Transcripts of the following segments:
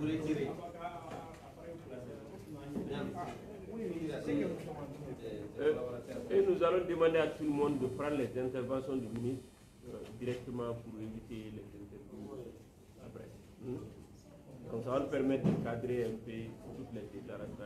Et nous allons demander à tout le monde de prendre les interventions du ministre directement pour éviter les interviews après. Donc ça va nous permettre de cadrer un peu toutes les déclarations.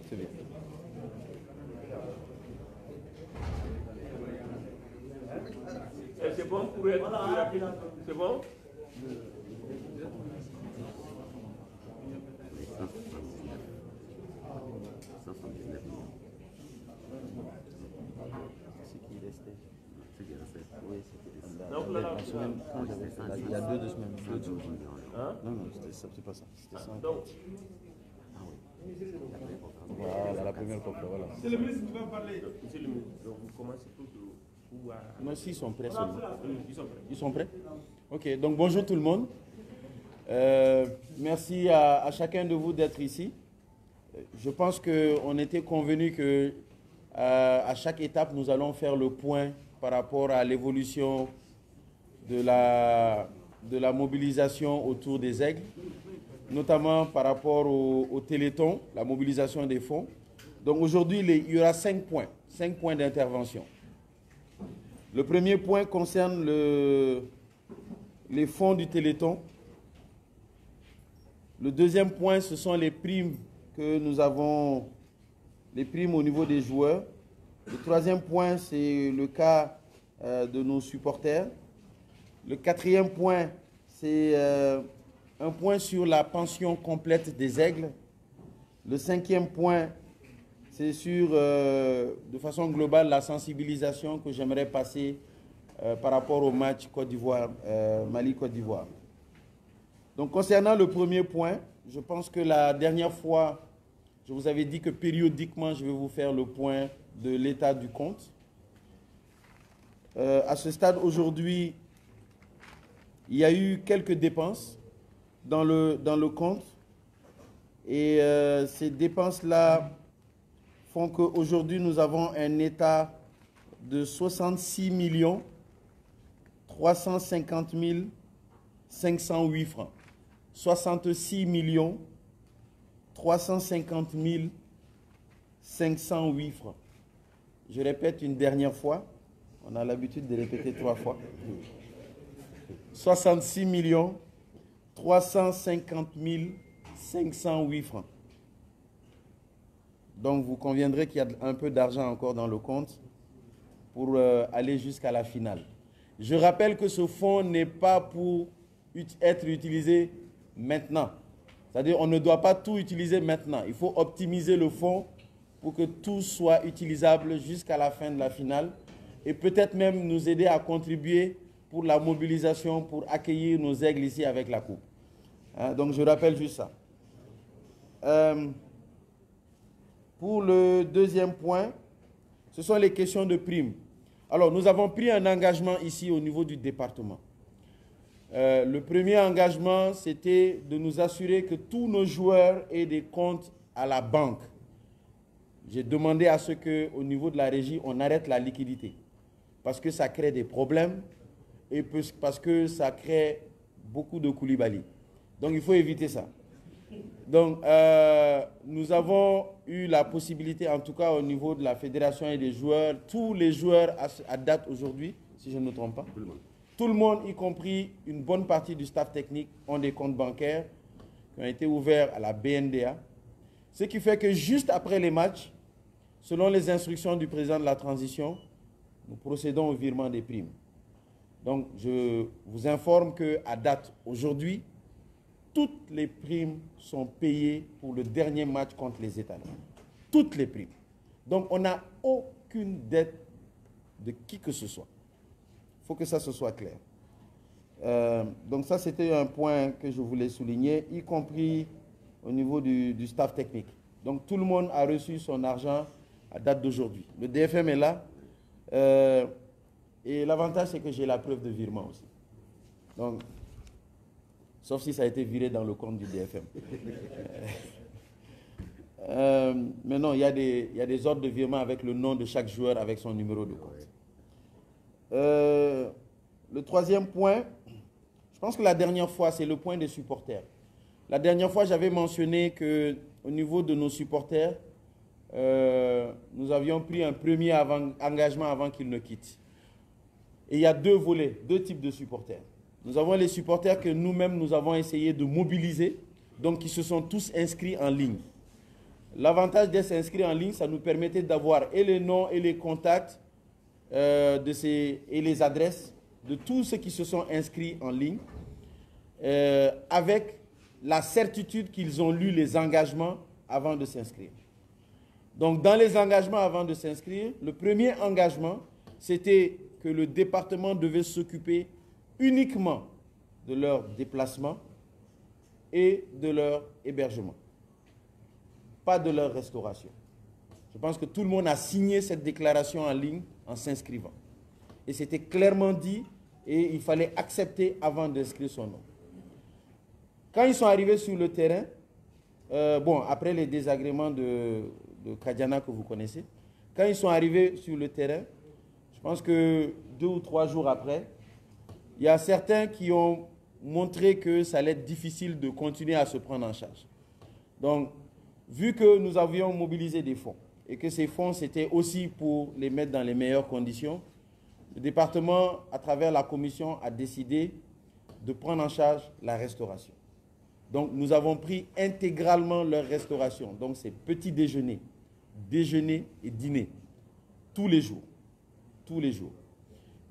C'est bien. C'est bon pour être plus rapide? C'est bon? Donc là, il y a deux semaines. Hein? Non, c'est pas ça. C'était ça. Donc, voilà, la première fois. Voilà. C'est le ministre qui va parler. monsieur le ministre, donc vous commencez tout ou à... Non, si, ils sont prêts. Seulement. Ils sont prêts. Ils sont prêts? Ok, donc bonjour tout le monde. Merci à chacun de vous d'être ici. Je pense qu'on était convenu que à chaque étape, nous allons faire le point par rapport à l'évolution de la mobilisation autour des aigles, notamment par rapport au Téléthon, la mobilisation des fonds. Donc aujourd'hui, il y aura 5 points d'intervention. Le premier point concerne les fonds du Téléthon. Le deuxième point, ce sont les primes que nous avons, les primes au niveau des joueurs. Le troisième point, c'est le cas de nos supporters. Le quatrième point, c'est un point sur la pension complète des aigles. Le cinquième point, c'est sur, de façon globale, la sensibilisation que j'aimerais passer par rapport au match Côte d'Ivoire, Mali-Côte d'Ivoire. Donc, concernant le premier point, je pense que la dernière fois, je vous avais dit que périodiquement, je vais vous faire le point de l'état du compte. À ce stade, aujourd'hui, il y a eu quelques dépenses dans le compte. Et ces dépenses-là font qu'aujourd'hui, nous avons un état de 66 350 508 francs. 66 350 508 francs. Je répète une dernière fois. On a l'habitude de répéter 3 fois. 66 350 508 francs. Donc, vous conviendrez qu'il y a un peu d'argent encore dans le compte pour aller jusqu'à la finale. Je rappelle que ce fonds n'est pas pour être utilisé maintenant. C'est-à-dire qu'on ne doit pas tout utiliser maintenant. Il faut optimiser le fonds pour que tout soit utilisable jusqu'à la fin de la finale et peut-être même nous aider à contribuer pour la mobilisation, pour accueillir nos aigles ici avec la coupe. Hein, donc je rappelle juste ça. Pour le deuxième point, ce sont les questions de primes. Alors, nous avons pris un engagement ici au niveau du département. Le premier engagement, c'était de nous assurer que tous nos joueurs aient des comptes à la banque. J'ai demandé à ce qu'au niveau de la régie, on arrête la liquidité. Parce que ça crée des problèmes et parce que ça crée beaucoup de Koulibaly. Donc, il faut éviter ça. Donc, nous avons eu la possibilité, en tout cas au niveau de la fédération et des joueurs, tous les joueurs à date aujourd'hui, si je ne me trompe pas, tout le monde, y compris une bonne partie du staff technique, ont des comptes bancaires qui ont été ouverts à la BNDA. Ce qui fait que juste après les matchs, selon les instructions du président de la transition, nous procédons au virement des primes. Donc, je vous informe qu'à date, aujourd'hui, toutes les primes sont payées pour le dernier match contre les États-Unis. Toutes les primes. Donc, on n'a aucune dette de qui que ce soit. Il faut que ça se soit clair. Donc, ça, c'était un point que je voulais souligner, y compris au niveau du staff technique. Donc, tout le monde a reçu son argent à date d'aujourd'hui. Le DFM est là. Et l'avantage, c'est que j'ai la preuve de virement aussi. Donc, sauf si ça a été viré dans le compte du DFM. Mais non, il y a des ordres de virement avec le nom de chaque joueur, avec son numéro de compte. Le troisième point, je pense que la dernière fois, c'est le point des supporters. La dernière fois, j'avais mentionné qu'au niveau de nos supporters, nous avions pris un premier engagement avant qu'ils ne quittent. Et il y a deux volets, deux types de supporters. Nous avons les supporters que nous-mêmes, nous avons essayé de mobiliser, donc qui se sont tous inscrits en ligne. L'avantage d'être inscrits en ligne, ça nous permettait d'avoir et les noms et les contacts et les adresses de tous ceux qui se sont inscrits en ligne, avec la certitude qu'ils ont lu les engagements avant de s'inscrire. Donc, dans les engagements avant de s'inscrire, le premier engagement, c'était que le département devait s'occuper uniquement de leur déplacement et de leur hébergement, pas de leur restauration. Je pense que tout le monde a signé cette déclaration en ligne en s'inscrivant. Et c'était clairement dit et il fallait accepter avant d'inscrire son nom. Quand ils sont arrivés sur le terrain, après les désagréments de Kadiana que vous connaissez, quand ils sont arrivés sur le terrain, je pense que 2 ou 3 jours après, il y a certains qui ont montré que ça allait être difficile de continuer à se prendre en charge. Donc, vu que nous avions mobilisé des fonds et que ces fonds, c'était aussi pour les mettre dans les meilleures conditions, le département, à travers la commission, a décidé de prendre en charge la restauration. Donc, nous avons pris intégralement leur restauration. Donc, c'est petit déjeuner, déjeuner et dîner, tous les jours. Tous les jours.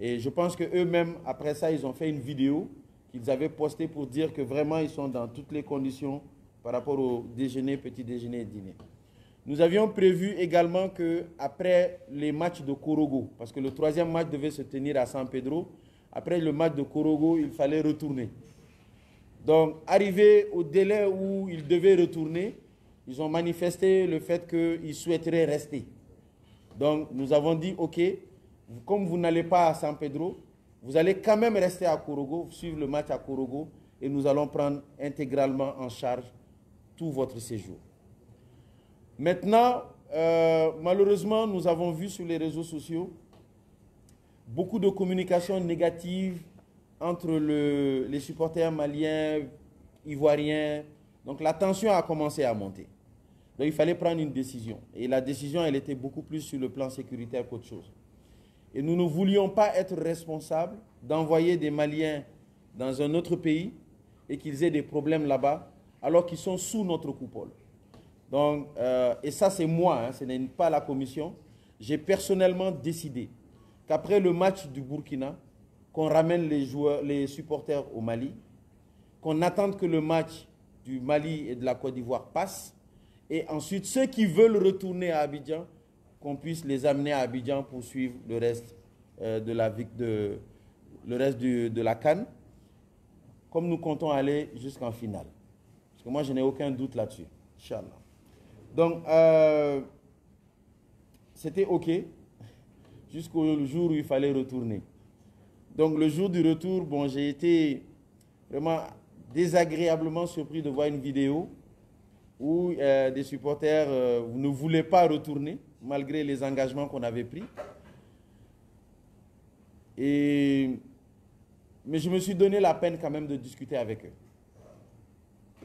Et je pense qu'eux-mêmes, après ça, ils ont fait une vidéo qu'ils avaient postée pour dire que vraiment, ils sont dans toutes les conditions par rapport au déjeuner, petit déjeuner et dîner. Nous avions prévu également qu'après les matchs de Korogo, parce que le 3e match devait se tenir à San Pedro, après le match de Korogo, il fallait retourner. Donc, arrivé au délai où ils devaient retourner, ils ont manifesté le fait qu'ils souhaiteraient rester. Donc, nous avons dit, OK, comme vous n'allez pas à San Pedro, vous allez quand même rester à Korogo, suivre le match à Korogo, et nous allons prendre intégralement en charge tout votre séjour. Maintenant, malheureusement, nous avons vu sur les réseaux sociaux beaucoup de communication négative entre les supporters maliens, ivoiriens. Donc la tension a commencé à monter. Donc il fallait prendre une décision. Et la décision, elle était beaucoup plus sur le plan sécuritaire qu'autre chose. Et nous ne voulions pas être responsables d'envoyer des Maliens dans un autre pays et qu'ils aient des problèmes là-bas, alors qu'ils sont sous notre coupole. Donc, et ça c'est moi, ce n'est pas la commission. J'ai personnellement décidé qu'après le match du Burkina, qu'on ramène les supporters au Mali, qu'on attende que le match du Mali et de la Côte d'Ivoire passe, et ensuite ceux qui veulent retourner à Abidjan, qu'on puisse les amener à Abidjan pour suivre le reste de la CAN, comme nous comptons aller jusqu'en finale. Parce que moi, je n'ai aucun doute là-dessus, Inch'Allah. Donc, c'était OK jusqu'au jour où il fallait retourner. Donc, le jour du retour, bon, j'ai été vraiment désagréablement surpris de voir une vidéo où des supporters ne voulaient pas retourner, malgré les engagements qu'on avait pris. Mais je me suis donné la peine quand même de discuter avec eux.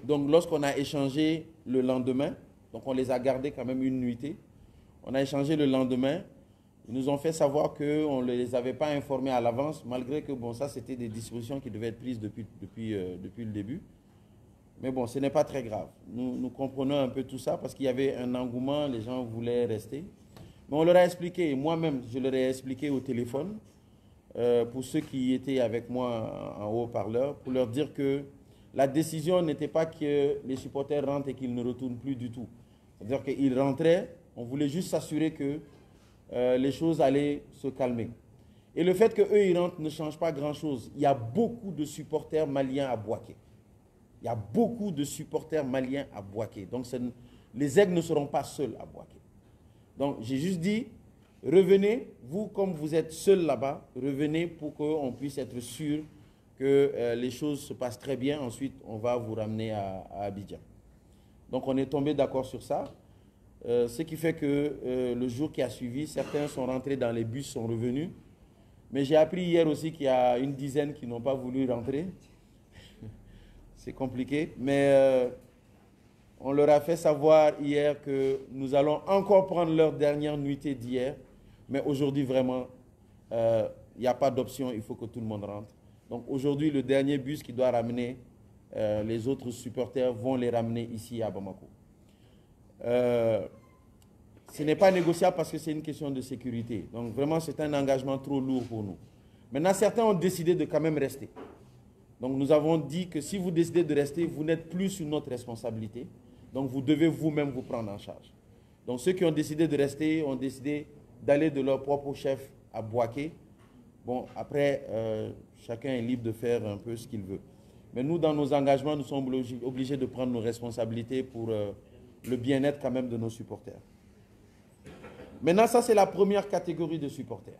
Donc, lorsqu'on a échangé le lendemain, donc on les a gardés quand même une nuitée, on a échangé le lendemain, ils nous ont fait savoir qu'on ne les avait pas informés à l'avance, malgré que, bon, ça, c'était des dispositions qui devaient être prises depuis le début. Mais bon, ce n'est pas très grave. Nous comprenons un peu tout ça parce qu'il y avait un engouement, les gens voulaient rester. Mais on leur a expliqué, moi-même, je leur ai expliqué au téléphone, pour ceux qui étaient avec moi en haut-parleur, pour leur dire que la décision n'était pas que les supporters rentrent et qu'ils ne retournent plus du tout. C'est-à-dire qu'ils rentraient, on voulait juste s'assurer que les choses allaient se calmer. Et le fait qu'eux, ils rentrent ne change pas grand-chose. Il y a beaucoup de supporters maliens à Bouaké. Il y a beaucoup de supporters maliens à Bouaké. Donc, les aigles ne seront pas seuls à Bouaké. Donc, j'ai juste dit, revenez, vous, comme vous êtes seul là-bas, revenez pour qu'on puisse être sûr que les choses se passent très bien. Ensuite, on va vous ramener à Abidjan. Donc, on est tombé d'accord sur ça. Ce qui fait que le jour qui a suivi, certains sont rentrés dans les bus, sont revenus. Mais j'ai appris hier aussi qu'il y a une dizaine qui n'ont pas voulu rentrer. C'est compliqué. Mais on leur a fait savoir hier que nous allons encore prendre leur dernière nuitée d'hier. Mais aujourd'hui, vraiment, il n'y a pas d'option. Il faut que tout le monde rentre. Donc aujourd'hui, le dernier bus qui doit ramener les autres supporters vont les ramener ici à Bamako. Ce n'est pas négociable parce que c'est une question de sécurité. Donc vraiment, c'est un engagement trop lourd pour nous. Maintenant, certains ont décidé de quand même rester. Donc nous avons dit que si vous décidez de rester, vous n'êtes plus sur notre responsabilité. Donc vous devez vous-même vous prendre en charge. Donc ceux qui ont décidé de rester ont décidé d'aller de leur propre chef à Bouaké. Bon, après, chacun est libre de faire un peu ce qu'il veut. Mais nous, dans nos engagements, nous sommes obligés de prendre nos responsabilités pour le bien-être quand même de nos supporters. Maintenant, ça, c'est la première catégorie de supporters.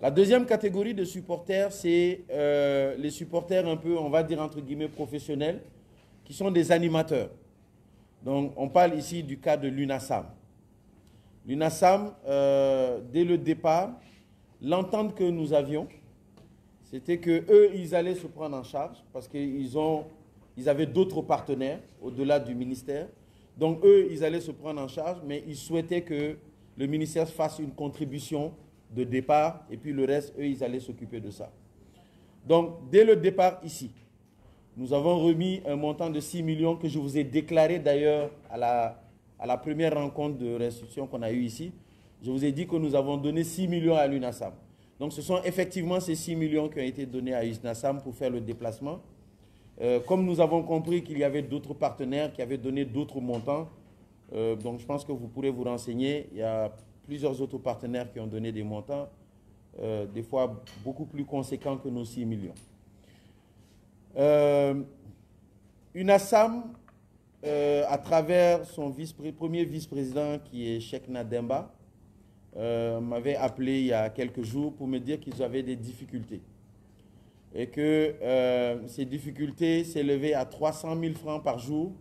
La deuxième catégorie de supporters, c'est les supporters un peu, on va dire entre guillemets, professionnels, qui sont des animateurs. Donc, on parle ici du cas de l'UNASAM. L'UNASAM, dès le départ, l'entente que nous avions, c'était qu'eux, ils allaient se prendre en charge parce qu'ils avaient d'autres partenaires au-delà du ministère. Donc, eux, ils allaient se prendre en charge, mais ils souhaitaient que le ministère fasse une contribution de départ et puis le reste, eux, ils allaient s'occuper de ça. Donc, dès le départ ici, nous avons remis un montant de 6 millions que je vous ai déclaré d'ailleurs à la première rencontre de restitution qu'on a eue ici. Je vous ai dit que nous avons donné 6 millions à l'UNASAM. Donc, ce sont effectivement ces 6 millions qui ont été donnés à l'UNASAM pour faire le déplacement. Comme nous avons compris qu'il y avait d'autres partenaires qui avaient donné d'autres montants, donc je pense que vous pourrez vous renseigner. Il y a plusieurs autres partenaires qui ont donné des montants, des fois beaucoup plus conséquents que nos 6 millions. UNASAM, à travers son premier vice-président qui est Cheikh Nademba, m'avait appelé il y a quelques jours pour me dire qu'ils avaient des difficultés. Et que ces difficultés s'élevaient à 300 000 francs par jour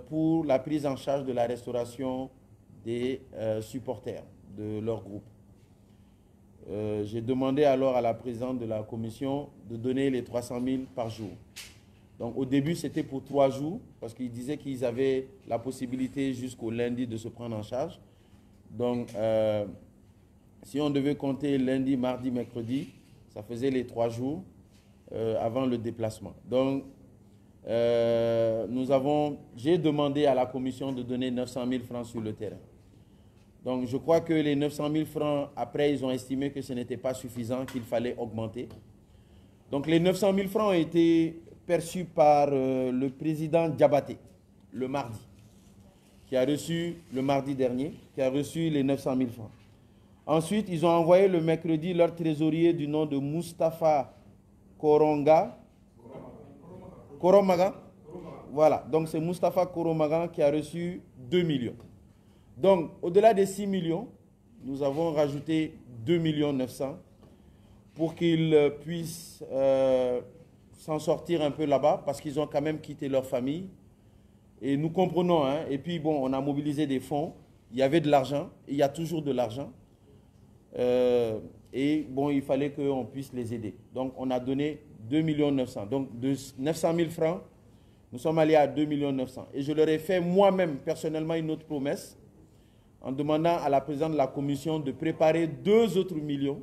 pour la prise en charge de la restauration des supporters de leur groupe. J'ai demandé alors à la présidente de la commission de donner les 300 000 par jour. Donc au début, c'était pour 3 jours, parce qu'ils disaient qu'ils avaient la possibilité jusqu'au lundi de se prendre en charge. Donc, si on devait compter lundi, mardi, mercredi, ça faisait les 3 jours avant le déplacement. Donc, j'ai demandé à la commission de donner 900 000 francs sur le terrain. Donc, je crois que les 900 000 francs, après, ils ont estimé que ce n'était pas suffisant, qu'il fallait augmenter. Donc, les 900 000 francs ont été perçus par le président Diabaté, le mardi, qui a reçu, le mardi dernier, qui a reçu les 900 000 francs. Ensuite, ils ont envoyé le mercredi leur trésorier du nom de Moustapha Koromaga. Voilà, donc c'est Moustapha Koromaga qui a reçu 2 millions. Donc, au-delà des 6 millions, nous avons rajouté 2 900 000 pour qu'ils puissent s'en sortir un peu là-bas, parce qu'ils ont quand même quitté leur famille. Et nous comprenons, hein, et puis bon, on a mobilisé des fonds, il y avait de l'argent, il y a toujours de l'argent. Et bon, il fallait qu'on puisse les aider. Donc, on a donné 2 900 000. Donc, de 900 000 francs, nous sommes allés à 2 900 000. Et je leur ai fait moi-même, personnellement, une autre promesse, en demandant à la présidente de la commission de préparer 2 autres millions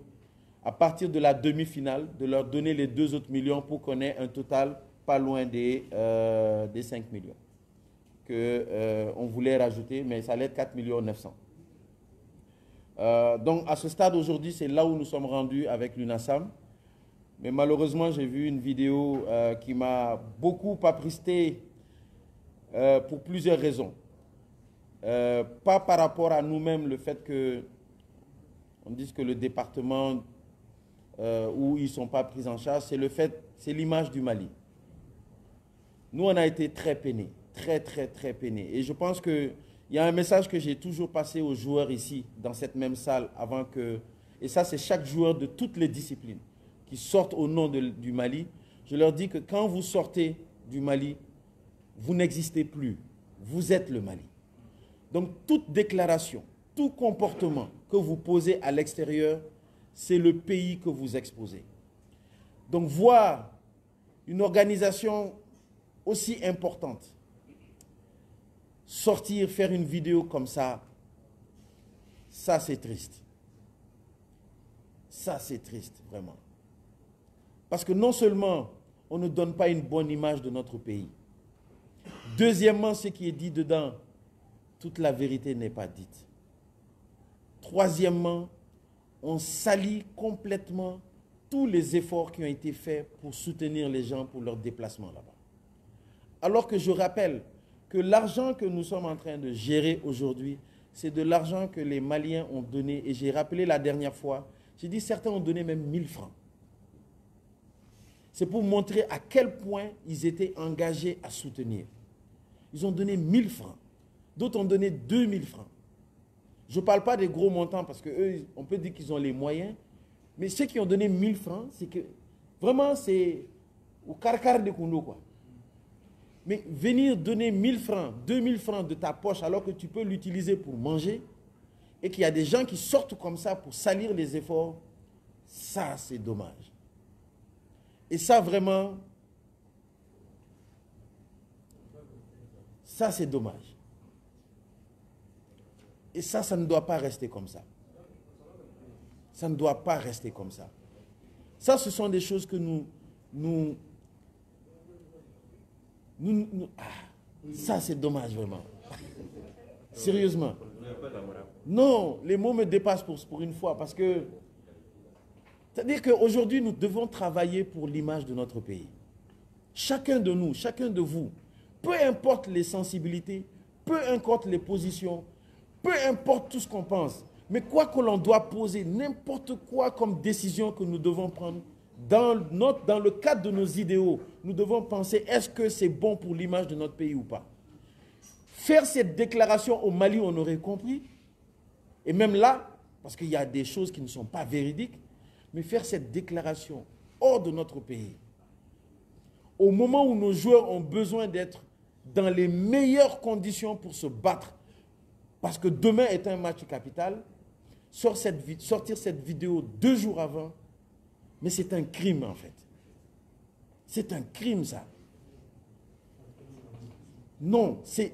à partir de la demi-finale, de leur donner les 2 autres millions pour qu'on ait un total pas loin des 5 millions qu'on voulait rajouter, mais ça allait être 4 900 000. Donc, à ce stade aujourd'hui, c'est là où nous sommes rendus avec l'UNASAM. Mais malheureusement, j'ai vu une vidéo qui m'a beaucoup attristé pour plusieurs raisons. Pas par rapport à nous-mêmes, le fait qu'on dise que le département où ils ne sont pas pris en charge, c'est l'image du Mali. Nous, on a été très peinés, très peinés. Et je pense qu'il Il y a un message que j'ai toujours passé aux joueurs ici, dans cette même salle, avant que... Et ça, c'est chaque joueur de toutes les disciplines qui sortent au nom du Mali. Je leur dis que quand vous sortez du Mali, vous n'existez plus. Vous êtes le Mali. Donc, toute déclaration, tout comportement que vous posez à l'extérieur, c'est le pays que vous exposez. Donc, voir une organisation aussi importante sortir, faire une vidéo comme ça c'est triste. Ça, c'est triste, vraiment. Parce que non seulement on ne donne pas une bonne image de notre pays, deuxièmement, ce qui est dit dedans, toute la vérité n'est pas dite. Troisièmement, on salit complètement tous les efforts qui ont été faits pour soutenir les gens pour leur déplacement là-bas. Alors que je rappelle que l'argent que nous sommes en train de gérer aujourd'hui, c'est de l'argent que les Maliens ont donné. Et j'ai rappelé la dernière fois, j'ai dit certains ont donné même 1000 francs. C'est pour montrer à quel point ils étaient engagés à soutenir. Ils ont donné 1000 francs. D'autres ont donné 2000 francs. Je ne parle pas des gros montants parce qu'eux, on peut dire qu'ils ont les moyens. Mais ceux qui ont donné 1000 francs, c'est que vraiment c'est au carcar de Koundo, quoi. Mais venir donner 1000 francs, 2000 francs de ta poche alors que tu peux l'utiliser pour manger et qu'il y a des gens qui sortent comme ça pour salir les efforts, ça c'est dommage. Et ça vraiment, ça c'est dommage. Et ça ne doit pas rester comme ça. Ça ne doit pas rester comme ça. Ça, ce sont des choses que ça, c'est dommage, vraiment. Sérieusement. Non, les mots me dépassent pour une fois, parce que... C'est-à-dire qu'aujourd'hui, nous devons travailler pour l'image de notre pays. Chacun de nous, chacun de vous, peu importe les sensibilités, peu importe les positions, peu importe tout ce qu'on pense, mais quoi que l'on doit poser, n'importe quoi comme décision que nous devons prendre, dans le cadre de nos idéaux, nous devons penser, est-ce que c'est bon pour l'image de notre pays ou pas? Faire cette déclaration au Mali, on aurait compris. Et même là, parce qu'il y a des choses qui ne sont pas véridiques, mais faire cette déclaration hors de notre pays, au moment où nos joueurs ont besoin d'être dans les meilleures conditions pour se battre, parce que demain est un match capital, sortir cette vidéo 2 jours avant, mais c'est un crime en fait. C'est un crime ça. Non, c'est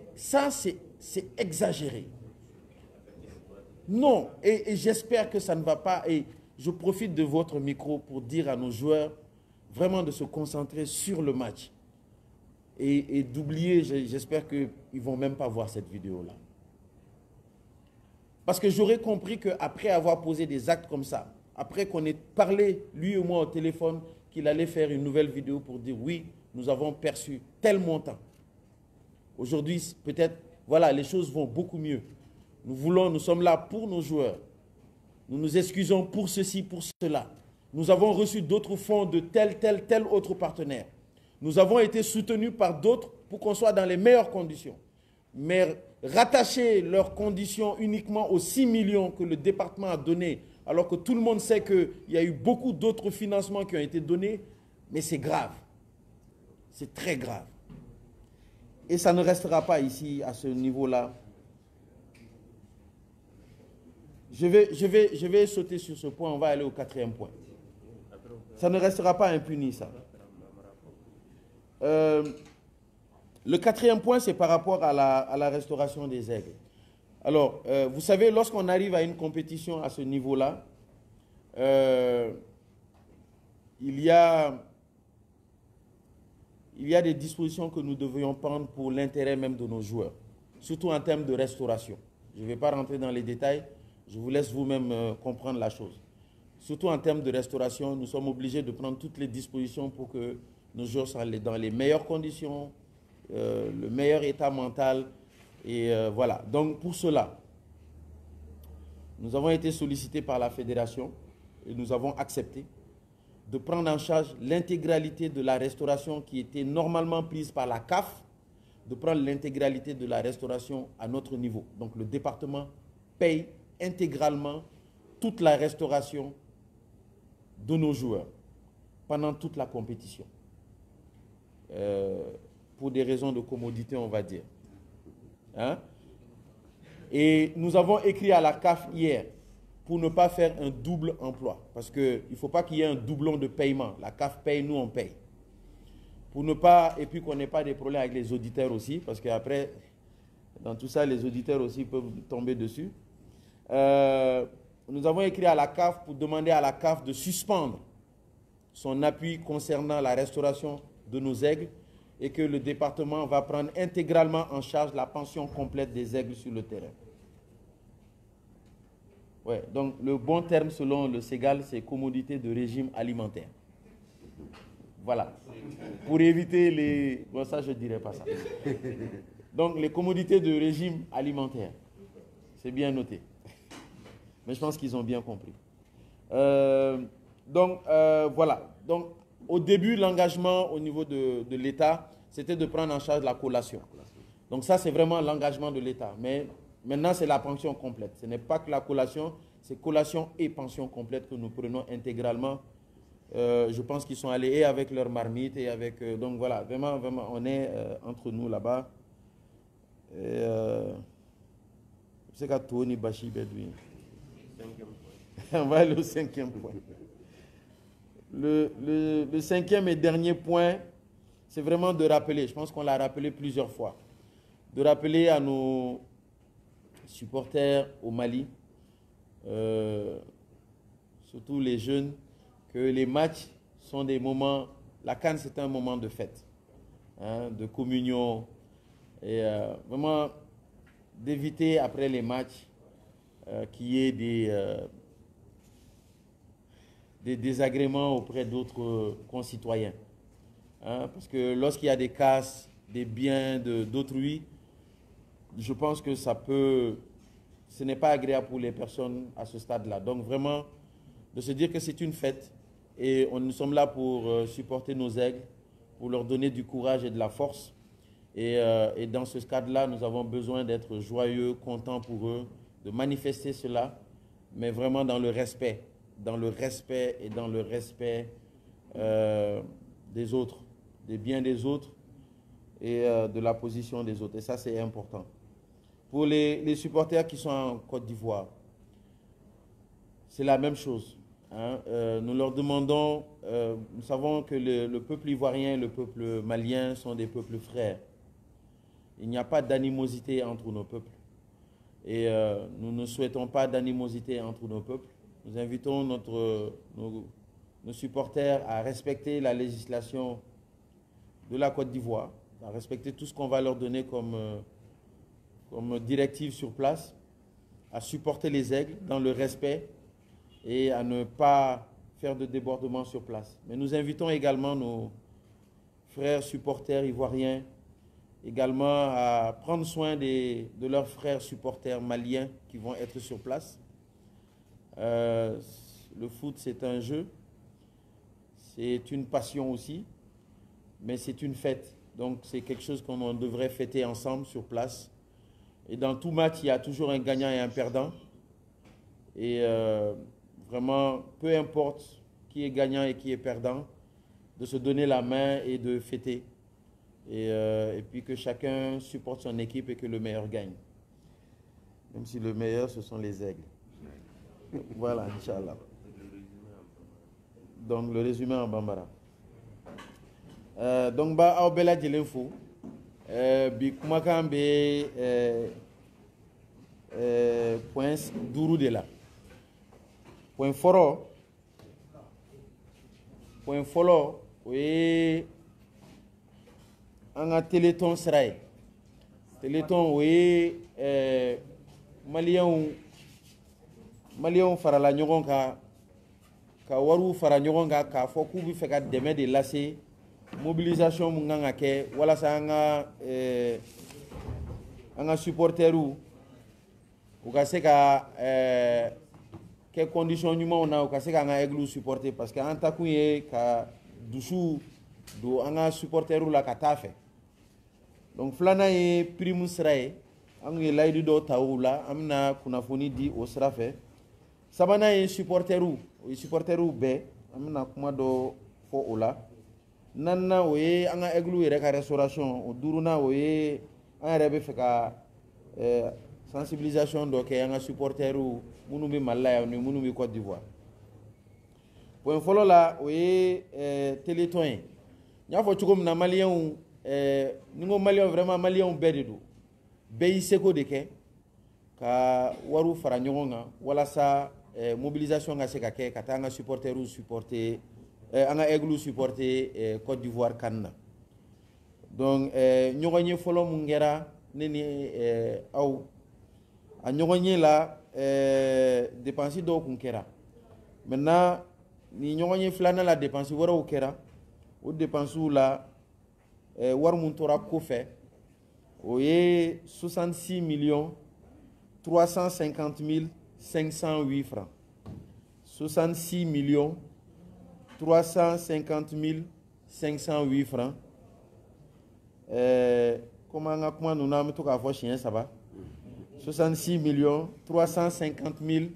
exagéré. Non, et j'espère que ça ne va pas. Et je profite de votre micro pour dire à nos joueurs vraiment de se concentrer sur le match. Et d'oublier, j'espère qu'ils ne vont même pas voir cette vidéo-là. Parce que j'aurais compris qu'après avoir posé des actes comme ça, après qu'on ait parlé, lui et moi, au téléphone, qu'il allait faire une nouvelle vidéo pour dire oui, nous avons perçu tel montant. Aujourd'hui, peut-être, voilà, les choses vont beaucoup mieux. Nous sommes là pour nos joueurs. Nous nous excusons pour ceci, pour cela. Nous avons reçu d'autres fonds de tel autre partenaire. Nous avons été soutenus par d'autres pour qu'on soit dans les meilleures conditions. Mais rattacher leurs conditions uniquement aux 6 millions que le département a donnés, alors que tout le monde sait qu'il y a eu beaucoup d'autres financements qui ont été donnés, mais c'est grave. C'est très grave. Et ça ne restera pas ici, à ce niveau-là. Je vais sauter sur ce point, on va aller au 4e point. Ça ne restera pas impuni, ça. Le 4e point, c'est par rapport à la restauration des aigles. Alors, vous savez, lorsqu'on arrive à une compétition à ce niveau-là, il y a des dispositions que nous devrions prendre pour l'intérêt même de nos joueurs, surtout en termes de restauration. Je ne vais pas rentrer dans les détails, je vous laisse vous-même comprendre la chose. Surtout en termes de restauration, nous sommes obligés de prendre toutes les dispositions pour que nos joueurs soient dans les meilleures conditions, le meilleur état mental. Et voilà. Donc pour cela, nous avons été sollicités par la fédération et nous avons accepté de prendre en charge l'intégralité de la restauration qui était normalement prise par la CAF, de prendre l'intégralité de la restauration à notre niveau. Donc le département paye intégralement toute la restauration de nos joueurs pendant toute la compétition. Pour des raisons de commodité, on va dire. Hein? Et nous avons écrit à la CAF hier pour ne pas faire un double emploi. Parce qu'il ne faut pas qu'il y ait un doublon de paiement. La CAF paye, nous on paye. Pour ne pas, et puis qu'on n'ait pas des problèmes avec les auditeurs aussi, parce qu'après, dans tout ça, les auditeurs aussi peuvent tomber dessus. Nous avons écrit à la CAF pour demander à la CAF de suspendre son appui concernant la restauration de nos aigles et que le département va prendre intégralement en charge la pension complète des aigles sur le terrain. Ouais, donc le bon terme selon le Ségal, c'est commodité de régime alimentaire. Voilà. Pour éviter les... Bon, ça, je ne dirais pas ça. Donc, les commodités de régime alimentaire. C'est bien noté. Mais je pense qu'ils ont bien compris. Voilà. Donc, au début, l'engagement au niveau de l'État, c'était de prendre en charge la collation. Donc, ça, c'est vraiment l'engagement de l'État. Mais maintenant, c'est la pension complète. Ce n'est pas que la collation, c'est collation et pension complète que nous prenons intégralement. Je pense qu'ils sont allés et avec leur marmite et avec... donc voilà, vraiment, vraiment, on est entre nous là-bas. C'est qu'à Tony Bachi Bedouin. On va aller au cinquième point. Le cinquième et dernier point, c'est vraiment de rappeler, je pense qu'on l'a rappelé plusieurs fois, de rappeler à nos supporters au Mali, surtout les jeunes, que les matchs sont des moments, la CAN c'est un moment de fête, hein, de communion, et vraiment d'éviter après les matchs qu'il y ait des désagréments auprès d'autres concitoyens. Hein, parce que lorsqu'il y a des casses, des biens d'autrui, je pense que ce n'est pas agréable pour les personnes à ce stade-là. Donc vraiment, de se dire que c'est une fête et nous sommes là pour supporter nos aigles, pour leur donner du courage et de la force. Et dans ce cadre-là, nous avons besoin d'être joyeux, contents pour eux, de manifester cela, mais vraiment dans le respect et dans le respect des autres, des biens des autres et de la position des autres. Et ça, c'est important. Pour les supporters qui sont en Côte d'Ivoire, c'est la même chose. Hein. Nous leur demandons, nous savons que le peuple ivoirien et le peuple malien sont des peuples frères. Il n'y a pas d'animosité entre nos peuples. Et nous ne souhaitons pas d'animosité entre nos peuples. Nous invitons nos supporters à respecter la législation de la Côte d'Ivoire, à respecter tout ce qu'on va leur donner comme directive sur place, à supporter les aigles dans le respect et à ne pas faire de débordement sur place. Mais nous invitons également nos frères supporters ivoiriens également à prendre soin de leurs frères supporters maliens qui vont être sur place. Le foot, c'est un jeu, c'est une passion aussi, mais c'est une fête. Donc, c'est quelque chose qu'on devrait fêter ensemble sur place. Et dans tout match, il y a toujours un gagnant et un perdant. Et vraiment, peu importe qui est gagnant et qui est perdant, de se donner la main et de fêter. Et puis que chacun supporte son équipe et que le meilleur gagne. Même si le meilleur, ce sont les aigles. Voilà, Inch'Allah. Donc, le résumé en Bambara. Donc, ba au bela l'info. Bi kumakan be point duru de la. Point foro. Point folo. Oui. Anga téléthon serail. Téléthon oui. Maliens farala ɲɔgɔn kan ka wariw fara ɲɔgɔn kan k'a fɔ k'u bɛ fɛ ka dɛmɛ de lase mobilisation mun kan ka kɛ walasa an ka supporters u ka se ka kɛ condition ɲumanw na u ka se ka an ka aigle supporter parce que an ta kun ye ka dusu don an ka supporters la ka taa fɛ Donc flana ye prime sira ye an ye layidu dɔ ta o la an bɛna kunnafoni di o sira fɛ sabanan ye supporteriw o ye supporteriw bɛɛ an bɛna kuma dɔ fɔ o la naaninan o ye an ka aigle yɛrɛ ka restauration o duurunan o ye an yɛrɛ bɛ fɛ ka sensibilisation dɔ kɛ an ka supporteriw minnu bɛ Mali la yan ni minnu bɛ Côte d'Ivoire point fɔlɔ la o ye téléthon ye n y'a fɔ cogo min na maliyɛnw ni n ko maliyɛnw vraiment maliyɛnw bɛɛ de don bɛɛ y'i seko de kɛ ka wariw fara ɲɔgɔn kan walasa mobilisation ka se ka kɛ ka taa an ka supporteriw supporter an ka aigle supporter Côte d'Ivoire CAN na donc ɲɔgɔn ye fɔlɔ mun kɛra ne ni aw a ɲɔgɔn ye la dépense dɔw kun kɛra maintenant ni ɲɔgɔn ye filanan la dépense wɛrɛw kɛra o dépensew la wari mun tora kɔfɛ o ye 66 350 508 francs 66 350 508 francs comme an ka kuma ninnu an bɛ to k'a fɔ siɲɛ saba 66 350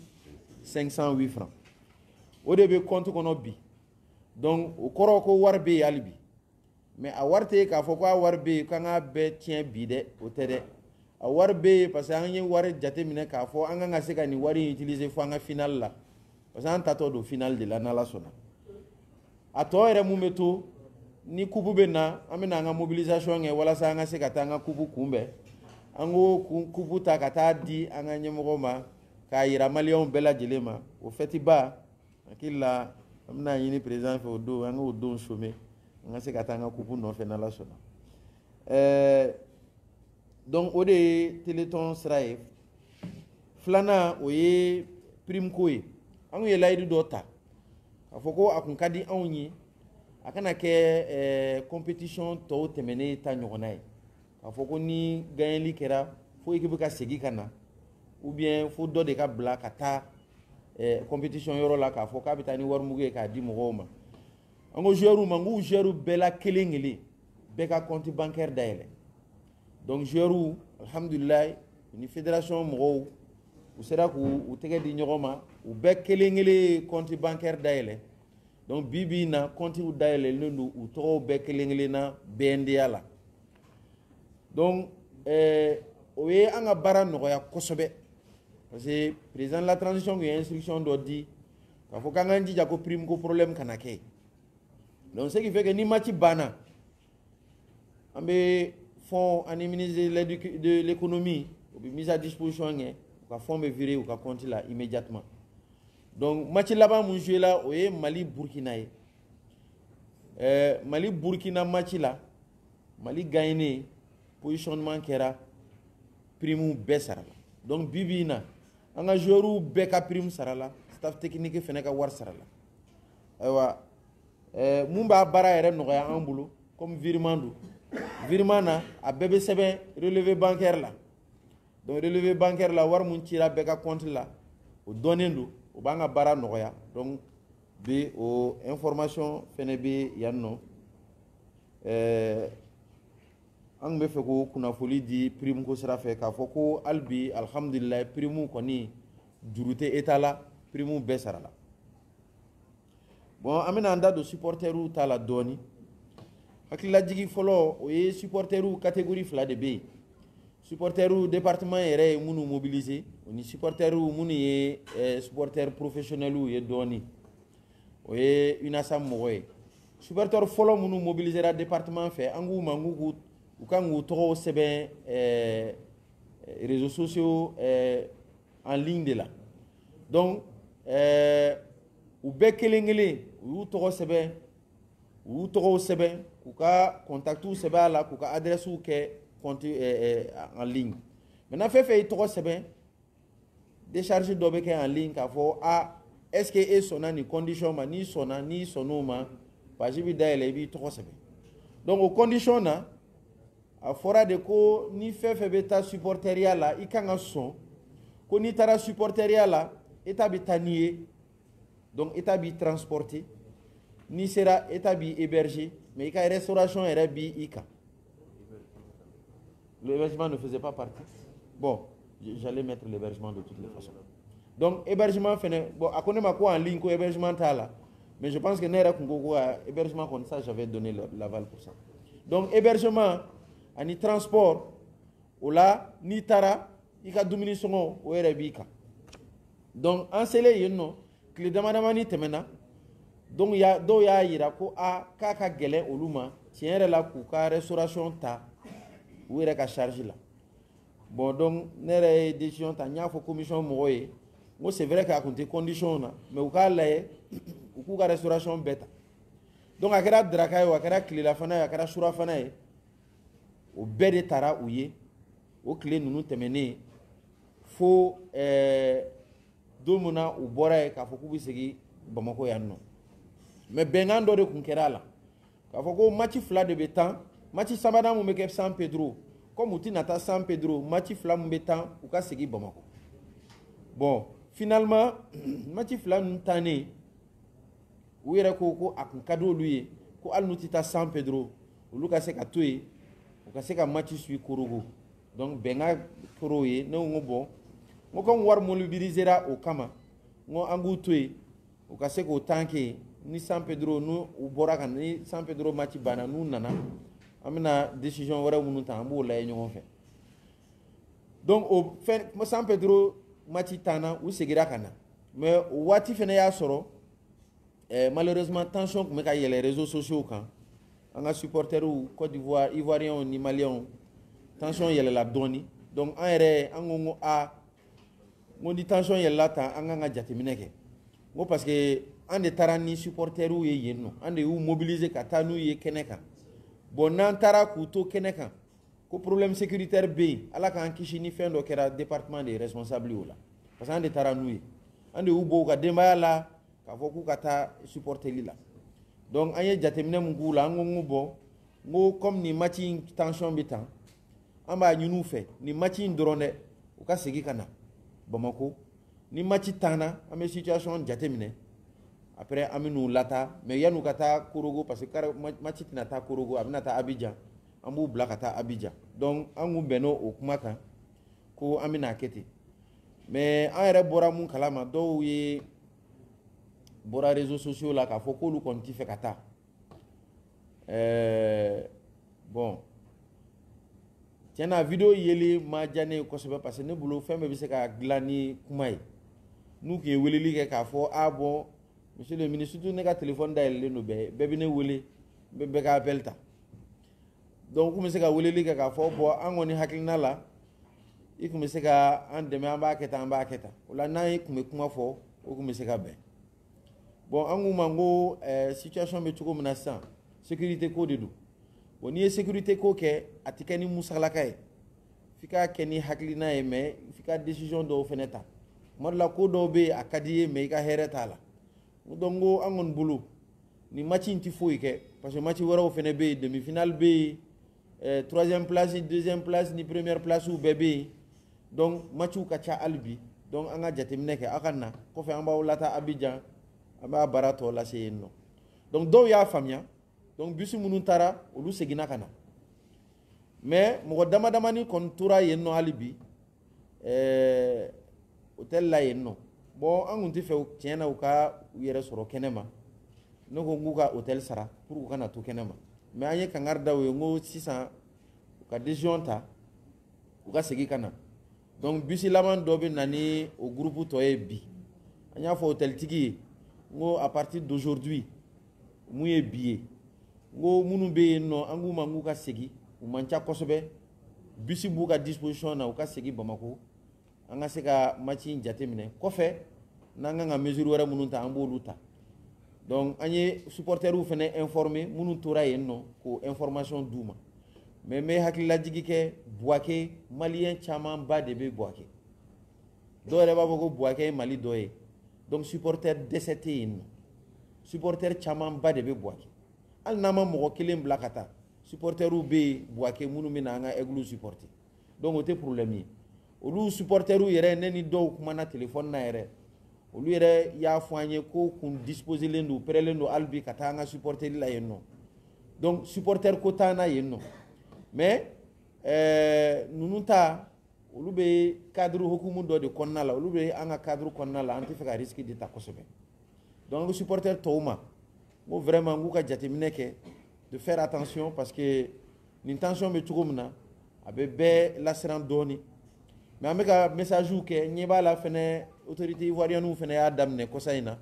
508 francs o de bɛ compte kɔnɔ bi donc o kɔrɔ ko wari bɛ yen hali bi mais a wari tɛ k'a fɔ ko a wari bɛ yen k'an k'a bɛɛ tiɲɛ bi dɛ o tɛ dɛ a wari bɛ yen parce que an ye wari jateminɛ k'a fɔ an kan ka se ka nin wari in utiliser fo an ka final la parce que an tatɔ don final de la n'Ala sɔnna a tɔ yɛrɛ mun bɛ to ni coupe bɛ na an bɛ na an ka mobilisation kɛ walasa an ka se ka taa an ka coupe kunbɛn an k'o coupe ta ka taa di an ka ɲɛmɔgɔw ma k'a yira maliyɛnw bɛɛ lajɛlen ma o fête ba hakili la an bɛna ɲini président fɛ o don an k'o don sommer an ka se ka taa an ka coupe nɔfɛ n'Ala sɔnna donc o de ye téléthon sira ye filanan o ye prime ko ye an kun ye layidu dɔ ta k'a fɔ ko a kun ka di anw ye a kana kɛ compétition tɔw tɛmɛnen ta ɲɔgɔnna ye k'a fɔ ko ni gagnéli kɛra fo équipe ka segin ka na ou bien fo dɔ de ka bila ka taa compétition yɔrɔ la k'a fɔ k'a bɛ taa ni warimugu ye k'a di mɔgɔw ma an ko joueurs ma n k'u joueurs bɛɛ la kelen kelen bɛɛ ka compte bancaire dayɛlɛ donc joueurs alhamdulilayi ni fédération mɔgɔw u sera k'u tɛgɛ di ɲɔgɔn ma u bɛɛ kelen kelen compte bancaire dayɛlɛ donc bi bi in na compte dayɛlɛlen don u tɔgɔw bɛɛ kelen kelen na BNDA la donc o ye an ka baara nɔgɔya kosɛbɛ parce que président de la transition kun ye instruction dɔ di k'a fɔ k'an k'an jija ko prime ko problème kana kɛ donc ce qui fait que ni match banna an bɛ fonds ani ministre de l'économie o bɛ mise à disposition kɛ u ka fonds bɛ virer u ka compte la immédiatement donc match laban mun joué la o ye Mali Burkina ye Mali Burkina match la Mali gagné positionnement kɛra prime bɛɛ sara la donc bi bi in na an ka joueurs bɛɛ ka prime sara la staff technique fɛnɛ ka wari sara la ayiwa mun b'a baara yɛrɛ nɔgɔya an bolo comme virement don virement na a bɛɛ bɛ sɛbɛn relevé bancaire la donc relevé bancaire la wari mun cira bɛɛ ka compte la o dɔnnen don o b'an ka baara nɔgɔya donc bi o information fɛnɛ bɛ yan nɔ an bɛ fɛ ko kunnafoni di prime ko sira fɛ k'a fɔ ko hali bi alhamdulilayi prime kɔni juru tɛ État la prime bɛɛ sara la bon an bɛna an da don supporteriw ta la dɔɔni hakililajigi fɔlɔ o ye supporteriw catégorie fila de bɛ yen supporteriw département yɛrɛ ye minnu mobiliser o ni supporteriw minnu ye supporter professionnels ye dɔɔni o ye UNASAM mɔgɔ ye supporter fɔlɔ minnu mobilisera département fɛ an k'u ma u kan k'u tɔgɔw sɛbɛn réseaux sociaux en ligne de la donc u bɛɛ kelen kelen u y'u tɔgɔ sɛbɛn u y'u tɔgɔw sɛbɛn k'u ka contacts sɛbɛn a la k'u ka adressiw kɛ compte en ligne maintenant fɛn fɛn y'i tɔgɔ sɛbɛn décharge dɔ bɛ kɛ en ligne k'a fɔ est-ce que e sɔnna nin condition ma n'i sɔnn'o ma page bɛ dayɛlɛ i b'i tɔgɔ sɛbɛn donc o condition na a fɔra de ko ni fɛn fɛn bɛ taa supporteria la i kan ka sɔn ko n'i taara supporteria la État bɛ taa n'i ye donc État b'i transporter n'i sera État b'i héberger mais i ka restauration yɛrɛ b'i kan L'hébergement ne faisait pas partie. Bon, j'allais mettre l'hébergement de toutes les façons. Donc, hébergement, bon, à connaître ma quoi en ligne, hébergement, là. Mais je pense que hébergement comme ça, j'avais donné l'aval pour ça. Donc, hébergement, ni transport, ou là, ni tara, il y a 2 minutes, ou erebika. Donc, en cela, il y a non, que les demandes temena. Donc, il y a deux yira ko a kaka gele oluma, tiens la kuka restauration ta, ou est ka charge là. Bon, donc, nere décision ta nya fo commission moye. Moi, c'est vrai qu'à compter conditions, mais au cas là, ou ka restauration bêta. Donc, à kera drakayo, à kera clé la fana, à kera shura fana, au bede tara ouye, au clé nous temene, faut domuna ou bora ka fo kubi segi bamako yanno. Mais bengan do de kunkera la. Ka fo ko match fla de betan, match sabana mu meke San Pedro. Comme outi nata San Pedro, match fla mu betan ou ka segi bamako. Bon, finalement, match fla mu tane ou yere ko akun kado lui ko al nutita San Pedro, ou luka se ka tué, ou ka se ka match sui korogo. Donc benga koroye no ngobo. Ngo kon war mobilisera au kama. Ngo angu tué, ou ka se ko tanke ni San Pedro nous ou boraka ni San Pedro match bana nous nana amina décision wara munu ta ambo la ñoo fait. Donc au fin San Pedro match tana ou segira kana. Mais wati fene ya soro malheureusement tension que me ka les réseaux sociaux kan anga supporter ou Côte d'Ivoire ivoirien ni malien tension yele la doni. Donc en ere angongo a ngoni tension yele la ta anga jatemineke. Ngo parce que en de tarani supporter ou ye yenno en de ou mobiliser katanu ye keneka bon nan tara kuto keneka ko problème sécuritaire b ala kan kishini fendo kera département des responsables là parce que en de taranu en de ou bo ka demba la ka foku kata supporter là donc anye jatemine mungula ngongo bo ngo comme ni matching tension bitan amba nyunu fait ni matching drone ou ka segi kana Bamako ni match tana ame situation jatemine. Après, aminu lata, mais yanu kata Korogo parce que match nata Korogo, aminata Abidjan, ambu blakata Abidjan. Donc, angu beno au kumaka, ko amina kete. Mais en ere bora mun kalama, do ye bora réseaux sociaux la ka foko lu konti fe kata. Bon. Tiens, la vidéo yeli ma jane kosobe parce que ne boulot fait me bise ka glani kumai. Nous qui weleli ke ka fo a bon. Monsieur le ministre, tout n'est téléphone d'ailleurs, nous bébé wele, bébé appelle ta. Donc, comme c'est qu'à wele li ka fo bo angoni hakilina la, il comme c'est qu'à en demain en bas keta. Ou la na comme kuma fo, ou comme c'est qu'à ben. Bon, angu mango situation betuko menaçant, sécurité ko de dou. Bon, ni sécurité ko ke atikani musala kai. Fika keni hakilina eme, fika décision do feneta. Mod la ko do be akadiye me ka hereta la. Donc, angon boulot ni match inti foike parce que match wara au fene be demi-finale be troisième place, deuxième place ni première place ou bébé. Donc match ou kacha albi. Donc anga jatemine ke akana ko fe amba lata Abidjan amba barato la seyno. Donc do ya famia. Donc bisu mununtara olu segina kana. Mais mo dama ni kontura yenno alibi hôtel la yenno. Bon, on dit fait tiens na uka yere soro kenema no ko nguka hôtel sara pour ko na to kenema mais anye kangarda we ngo 600 uka décision uka segi kana donc bisi laman dobe nani au groupe toye bi anya fo hôtel tigi ngo à partir d'aujourd'hui muye billet ngo munu be no angu mangu ka segi u mancha kosobe bisi buka disposition na uka segi Bamako anga seka match jatemine ko fe nanga nga mesure wara mununta ambo luta donc anye supporter ou fene informer munun tora yenno ko information duma mais hakila jigi ke boake malien chama ba de be boake do re ba ko boake mali doye donc supporter DCT yenno supporter chama ba de be boake al nama mo kilim blakata supporter ou be boake munu mina nga eglu supporter donc ote problème olu supporter ou yere neni do kuma na téléphone na yere olu yere ya foanye ko kun disposer lendo prelendo albi katanga supporter la yenno donc supporter ko tana yenno mais nunu ta olu be cadre hukumu do de konna la olu be anga cadre konna la anti fe ka risque de ta kosobe donc supporter tawma mo vraiment ngu ka jateminɛ kɛ de faire attention parce que l'intention be cogo min na a bɛ bɛɛ lasiran dɔɔni mais an bɛ ka message kɛ ɲɛ b'a la fɛnɛ autorité ivoirienne fɛnɛ y'a daminɛ kɔsa in na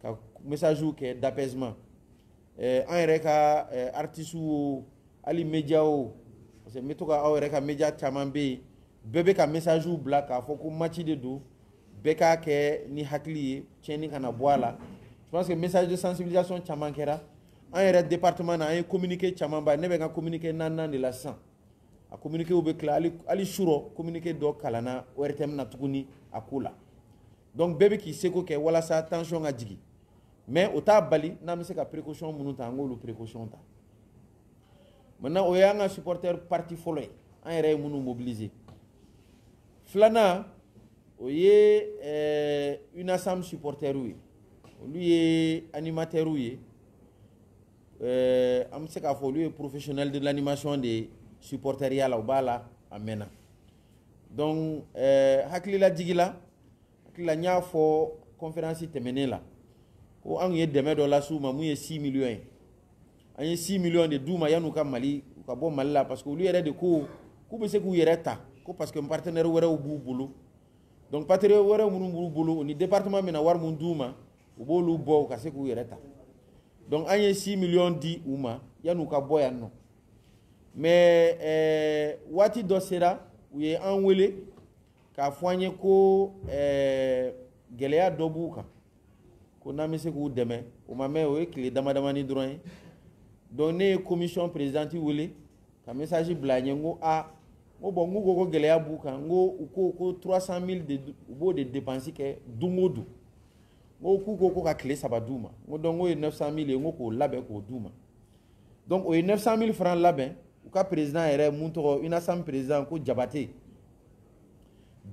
ka message kɛ d'apaisement an yɛrɛ ka artistes o hali média o parce que n bɛ to ka aw yɛrɛ ka média caman bɛ yen bɛɛ bɛ ka message bila k'a fɔ ko match de don bɛɛ k'a kɛ ni hakili ye tiɲɛni kana bɔ a la je pense que message de sensibilisation caman kɛra an yɛrɛ département na an ye communiqué caman ba ne bɛ ka communiqué naaninan de la sisan a communiqué bɛ tila hali surɔ communiqué dɔ kalanna ORTM na tuguni a ko la donc bɛɛ bɛ k'i seko kɛ walasa tension ka jigin mais o t'a bali n'an bɛ se ka précaution minnu ta an k'olu précaution ta maintenant o y'an ka supporter parti fɔlɔ ye an yɛrɛ ye minnu mobiliser filanan o ye UNASAM supporterw ye olu ye animateurs ye an bɛ se k'a fɔ olu ye professionnels de l'animation de supporteria la u b'a la a mɛnna donc hakilila jigila hakilila n y'a fɔ conférence tɛmɛnen la ko an ye dɛmɛ dɔ lase u ma mun ye 6 millions ye an ye 6 millions de d'u ma yan'u ka Mali u ka bɔ Mali la parce que olu yɛrɛ de ko k'u bɛ se k'u yɛrɛ ta ko parce que partenaire wɛrɛw b'u bolo donc partenaire wɛrɛw minnu b'u bolo ni département min na wari mun d'u ma u b'olu bɔ u ka se k'u yɛrɛ ta donc an ye 6 millions di u ma yan'u ka bɔ yan nɔ mais waati dɔ sera u ye an wele k'a fɔ an ye ko gɛlɛya dɔ b'u kan ko n'an bɛ se k'u dɛmɛ o ma mɛn o ye tile damadamani dɔrɔn ye donc ne ye commission présidente wele ka message bila n ye n ko n ko bon n ko ko gɛlɛya b'u kan n ko u ko ko 300 000 u b'o de dépense kɛ don o don n ko k'u ko ka tile 3 d'u ma n ko donc o ye 900 000 ye n ko k'o labɛn k'o d'u ma donc o ye 900 000 francs labɛn u ka président yɛrɛ mun tɔgɔ UNASAM président ko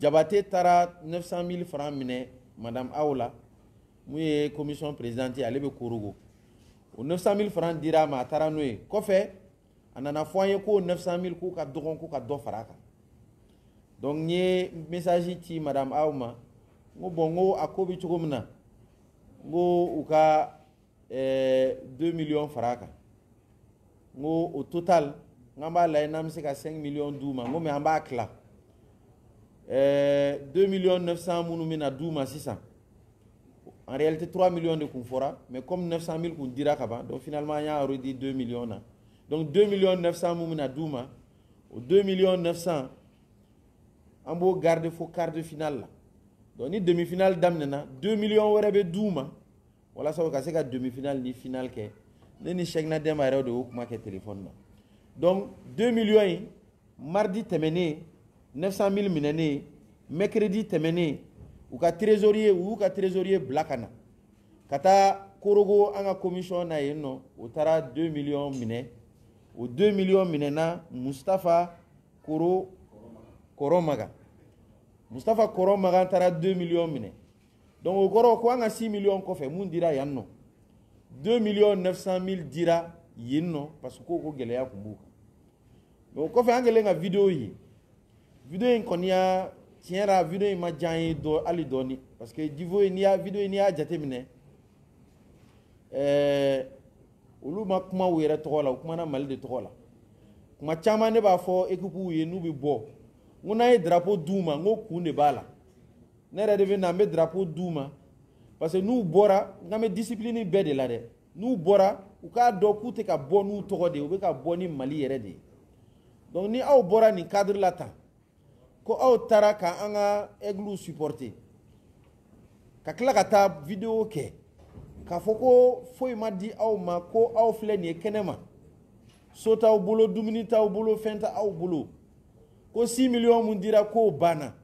Jabate taara 900 000 francs minɛ madame Aola mun ye commission présidente ale bɛ Korogo o 900 000 francs dira a ma a taara n'o ye kɔfɛ a nana fɔ an ye ko 900 000 k'u ka dɔgɔn k'u ka dɔ fara a kan donc n ye message ci madame Aw ma n ko bon n ko a ko bɛ cogo min na n ko u ka 2 millions fara a kan n ko au total n b'a lajɛ n'an bɛ se ka 5 millions d'u ma n ko mais an b'a tila 2 millions 900 minnu bɛ na d'u ma sisan en réalité 3 millions de kun fɔra mais comme 900 000 kun dira ka ban donc finalement an y'a redit 2 millions na donc 2 millions 900 minnu bɛ na d'u ma o 2 millions 900 an b'o garder fo quart de finale la donc ni demi finale daminɛna 2 millions wɛrɛ bɛ d'u ma walasa u ka se ka demi finale ni finale kɛ ne ni Cheikh Nadema yɛrɛ de y'o kuma kɛ téléphone na donc 2 millions in mardi tɛmɛnen 900 000 minɛnen mercredi tɛmɛnen u ka trésorier u y'u ka trésorier bila ka na ka taa Korogo an ka commission na yen nɔ o taara 2 millions minɛ o 2 millions minɛna Mustafa Koromaga Mustafa Koromaga taara 2 millions minɛ donc o kɔrɔ ko an ka 6 millions kɔfɛ mun dira yan nɔ 2 millions 900 000 dira yen nɔ parce que ko gɛlɛya kun b'u kan mais o kɔfɛ an kɛlen ka vidéo ye vidéo in kɔni y'a tiɲɛ la vidéo in ma diya n ye hali dɔɔni parce que vidéo in n'i y'a jateminɛ olu ma kuma u yɛrɛ tɔgɔ la u kumana Mali de tɔgɔ la kuma caman ne b'a fɔ équipe ye n'u bɛ bɔ n ko n'an ye drapeau d'u ma n ko kun de b'a la ne yɛrɛ de bɛ na n bɛ drapeau d'u ma parce que n'u bɔra n kan bɛ discipline bɛɛ de la dɛ n'u bɔra u k'a dɔn k'u tɛ ka bɔ n'u tɔgɔ de ye u bɛ ka bɔ ni Mali yɛrɛ de ye donc ni aw bɔra nin cadre la tan ko aw taara ka an ka aigle supporter ka tila ka taa vidéo kɛ k'a fɔ ko foyi ma di aw ma ko aw filɛ nin ye kɛnɛ ma so t'aw bolo dumuni t'aw bolo fɛn t'aw bolo ko 6 millions mun dira k'o banna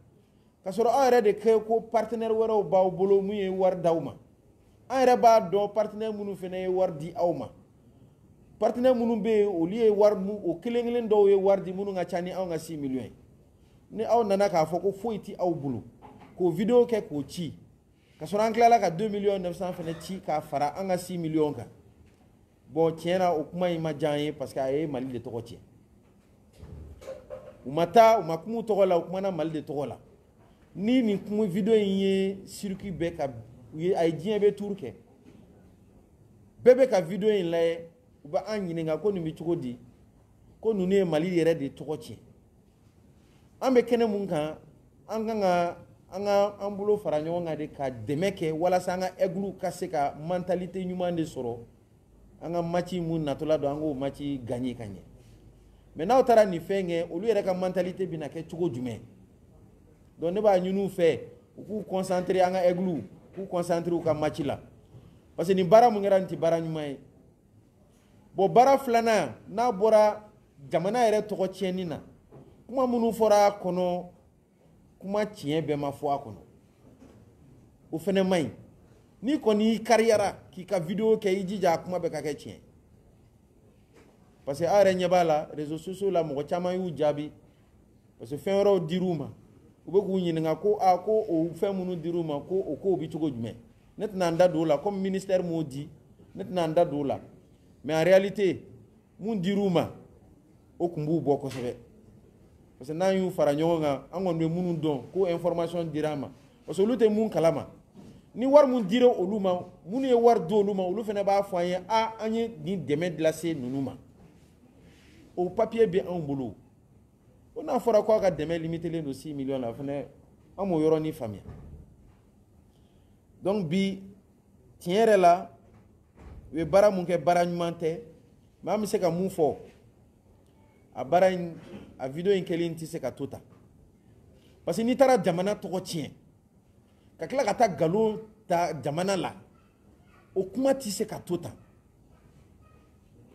ka sɔrɔ aw yɛrɛ de kɛ ko partenaire wɛrɛw b'aw bolo mun ye wari d'aw ma an yɛrɛ b'a dɔn partenaire minnu fana ye wari di aw ma partenaire minnu bɛ yen olu ye wari o kelen dɔw ye wari di minnu ka ca ni anw ka 6 millions ye ni aw nana k'a fɔ ko foyi ti aw bolo k'o vidéo kɛ k'o ci ka sɔrɔ an tilala ka 2 millions 900 fana ci k'a fara an ka 6 millions kan bon tiɲɛ na o kuma in ma diya n ye parce que a ye Mali de tɔgɔ tiɲɛ u ma taa u ma kuma tɔgɔ la u kumana Mali de tɔgɔ la ni nin kuma video in ye circuit bɛɛ ka u ye a ye diɲɛ bɛɛ tour kɛ bɛɛ bɛ ka video in lajɛ u bɛ an ɲininka ko nin bɛ cogo di ko ninnu ye Mali yɛrɛ de tɔgɔ tiɲɛ an bɛ kɛnɛ mun kan an kan ka an bolo fara ɲɔgɔn kan de ka dɛmɛ kɛ walasa an ka aigle ka se ka mentalité ɲuman de sɔrɔ an ka match mun natɔla don an k'o match gagner ka ɲɛ mais n'aw taara nin fɛn kɛ olu yɛrɛ ka mentalité bɛna kɛ cogo jumɛn donc ne b'a ɲini u fɛ u k'u concentrer an ka aigle k'u concentrer u ka match la parce que nin baara mun kɛra nin tɛ baara ɲuman ye bon baara filanan n'a bɔra jamana yɛrɛ tɔgɔ tiɲɛni na kuma minnu fɔra a kɔnɔ kuma tiɲɛ bɛɛ ma fɔ a kɔnɔ o fɛnɛ man ɲi n'i kɔni y'i kariyara k'i ka video kɛ i jija a kuma bɛɛ ka kɛ tiɲɛ parce que a yɛrɛ ɲɛ b'a la réseaux sociaux la mɔgɔ caman y'u jaabi parce que fɛn wɛrɛw dir'u ma u bɛ k'u ɲininka ko ko o fɛn minnu dir'u ma ko o kow bɛ cogo jumɛn ne tɛna n da don o la comme ministère m'o di ne tɛna n da don o la mais en réalité mun dir'u ma o tun b'u bɔ kosɛbɛ parce que n'an y'u fara ɲɔgɔn kan an kɔni bɛ minnu dɔn ko information dira an ma parce que olu tɛ mun kalama ni wari mun dira olu ma minnu ye wari di olu ma olu fana b'a fɔ an ye an ye nin dɛmɛ de lase ninnu ma o papier bɛ anw bolo o n'a fɔra ko a ka dɛmɛ limitelen don 6 millions la fana an m'o yɔrɔnin faamuya donc bi tiɲɛ yɛrɛ la u ye baara mun kɛ baara ɲuman tɛ mais an bɛ se ka mun fɔ a baara in a video in kɛlen tɛ se ka to tan parce que n'i taara jamana tɔgɔ tiɲɛ ka tila ka taa nkalon ta jamana la o kuma tɛ se ka to tan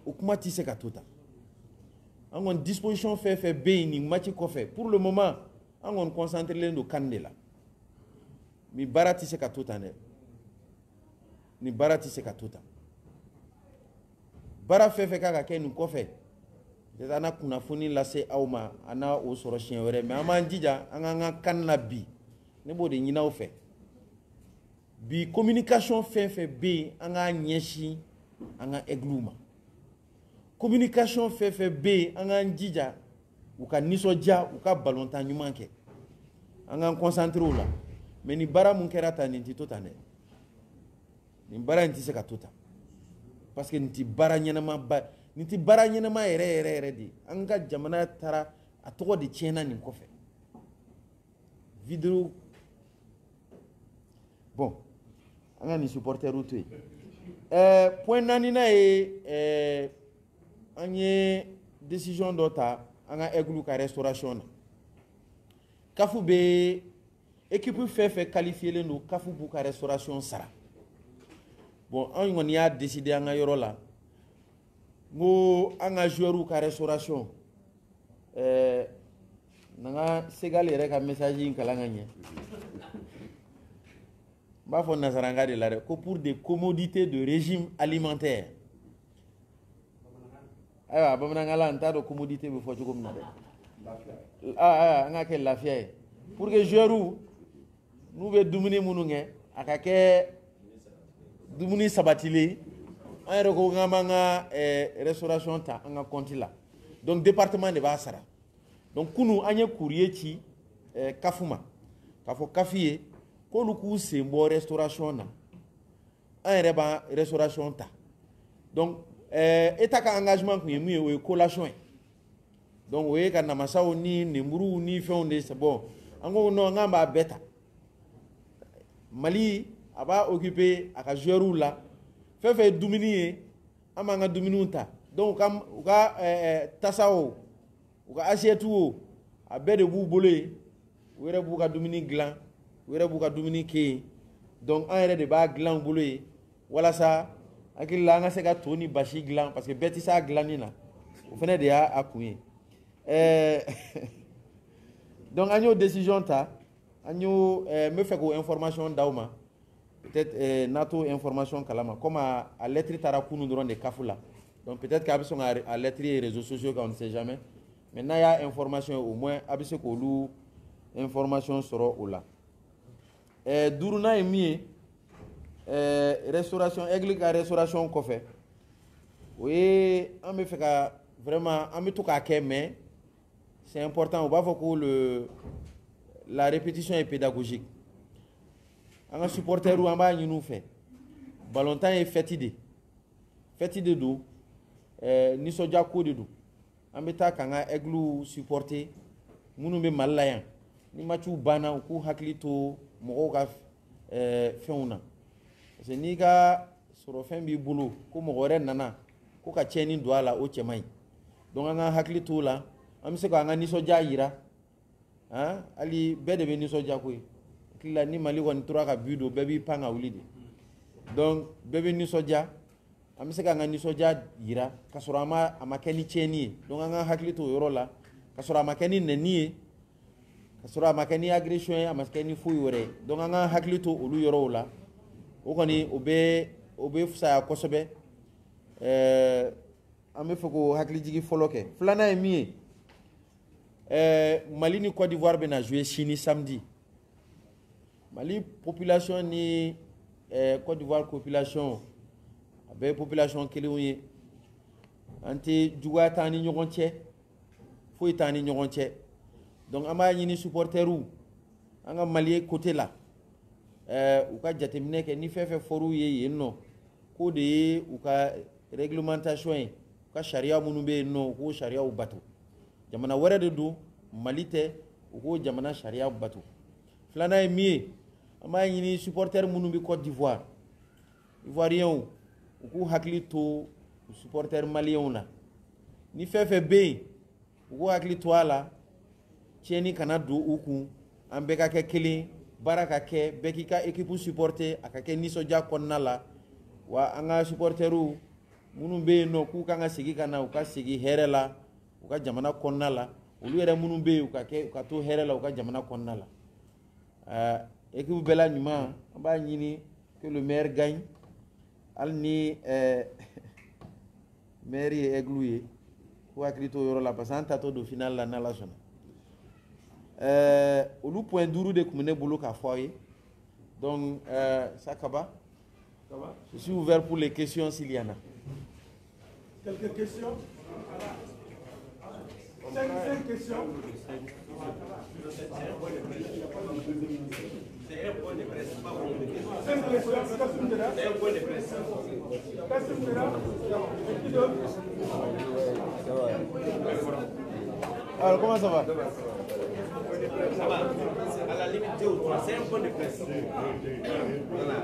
o kuma tɛ se ka to tan an kɔni disposition fɛn fɛn bɛ yen nin match kɔfɛ pour le moment an kɔni concentré don CAN de la nin baara tɛ se ka to tan dɛ nin baara tɛ se ka to tan baara fɛn fɛn kan ka kɛ nin kɔfɛ peut-être an na kunnafoni lase aw ma an na o sɔrɔ siɲɛ wɛrɛ mais an b'an jija an k'an ka CAN na bi ne b'o de ɲini aw fɛ bi communication fɛn fɛn bɛ yen an k'a ɲɛsin an ka aigle ma communication fɛn fɛn bɛ yen an k'an jija u ka nisɔndiya u ka balontan ɲuman kɛ an k'an concentrer o la mais ni baara mun kɛra tan nin tɛ to tan dɛ nin baara in tɛ se ka to tan parce que nin tɛ baara ɲɛnama ba nin tɛ baara ɲɛnama yɛrɛ yɛrɛ yɛrɛ de an ka jamana taara a tɔgɔ de tiɲɛna nin kɔfɛ vidéo bon an ka nin supporterw to yen point naaninan ye an ye décision dɔ ta an ka aigle ka restauration na CAF bɛ équipe fɛn fɛn qualifiélen don CAF b'u ka restauration sara bon an kɔni y'a décider an ka yɔrɔ la n ko an ka joueurs ka restauration n'an ka Segal yɛrɛ ka message in kalan ka ɲɛ n b'a fɔ nasaranka de la dɛ ko pour des commodités de régime alimentaire ayiwa bamanankan la n t'a dɔn commodité bɛ fɔ cogo min na dɛ an ka kɛ lafiya ye pour que joueurs n'u bɛ dumuni minnu kɛ a ka kɛ dumuni sabatilen an yɛrɛ ko k'an b'an ka restauration ta an ka compte la donc département de b'a sara donc kunu an ye courrier ci CAF ma k'a fɔ CAF ye k'olu k'u sen bɔ restauration na an yɛrɛ b'an restauration ta donc état ka engagement kun ye mun ye o ye collation ye donc o ye ka namasaw ni nenburuw ni fɛnw de bon an ko non k'an b'a bɛɛ ta Mali a b'a occuper a ka joueurs la fɛn fɛn ye dumuni ye an b'an ka dumuniw ta donc u ka tasaw u ka assiette o a bɛɛ de b'u bolo yen u yɛrɛ b'u ka dumuni dilan u yɛrɛ b'u ka dumuni kɛ yen donc an yɛrɛ de b'a dilan u bolo yen walasa hakili la an ka se ka to ni basi dilan parce que bɛɛ tɛ s'a dilanni na o fana de y'a kun ye donc an y'o décision ta an y'o n bɛ fɛ k'o information d'aw ma peut-être n'a t'o information kalama comme a lettre taara kunu dɔrɔn de CAF la donc peut-être k'a bɛ sɔn ka lettre ye réseaux sociaux kan on ne sait jamais mais n'a y'a information au moins a bɛ se k'olu information sɔrɔ o la duurunan ye min ye restauration aigle ka restauration kɔfɛ o ye an bɛ fɛ ka vraiment an bɛ to k'a kɛ mais c'est important. On va voir que la répétition est pédagogique. Un supporter ou un bas, nous fait. Ballon temps est fatigué. Fatigué d'où? Ni soja ko de do ambeta kanga eglu supporter munu be malayan ni matchu bana ku haklito mo ga feuna parce que ni ga soro fen bi bulu ko mo gore nana ko ka cheni douala o chemai donc nga haklito la am se ko nga ni soja yira hein ali bede be ni soja ko kila ni mali won tura ka budo bebi panga ulidi donc bebe ni soja am se ka ngani soja yira kasoro ama keni cheni donc nga haklito yoro la kasoro ama keni neni kasoro ama keni aggression ama keni fu yore donc nga haklito olu yoro la o koni obe fusa kosobe ame foko hakli jigi foloke flana emi Mali ni Côte d'Ivoire ben a joué Chini samedi. Mali population ni Côte d'Ivoire population avec population kele anti juga tani ñogonche fo tani ñogonche donc ama ñini supporteru anga Mali côté là ou ka jatemine ke ni fefe foru ye no ko de ou ka réglementation ka sharia munube no ko sharia u batu jamana wara de do Mali te ko jamana sharia u batu flana mi ama ñini supporter munube Côte d'Ivoire ivoirien ou hakli to supporter malien na ni fefe be ou hakli to ala cheni kana do uku ambeka ke kili baraka ke beki ka équipe supporter akake ni soja konna la wa anga supporteru munu be no ku kanga sigi kana u ka sigi herela u ka jamana konna la ulu yere munu be u ka ke u ka to herela u ka jamana konna la équipe bela nyuma amba nyini que le meilleur gagne alni mairie egloué ko akrito yoro la passanta to do final la nala sona olu point duru de kumene bolo ka foyer donc ça va je suis ouvert pour les questions s'il y en a quelques questions 5 questions C'est un point de presse, pas vraiment de question. C'est un point de presse. Alors comment ça va? Ça va. À la limite, 2 ou 3, c'est un point de presse. Voilà.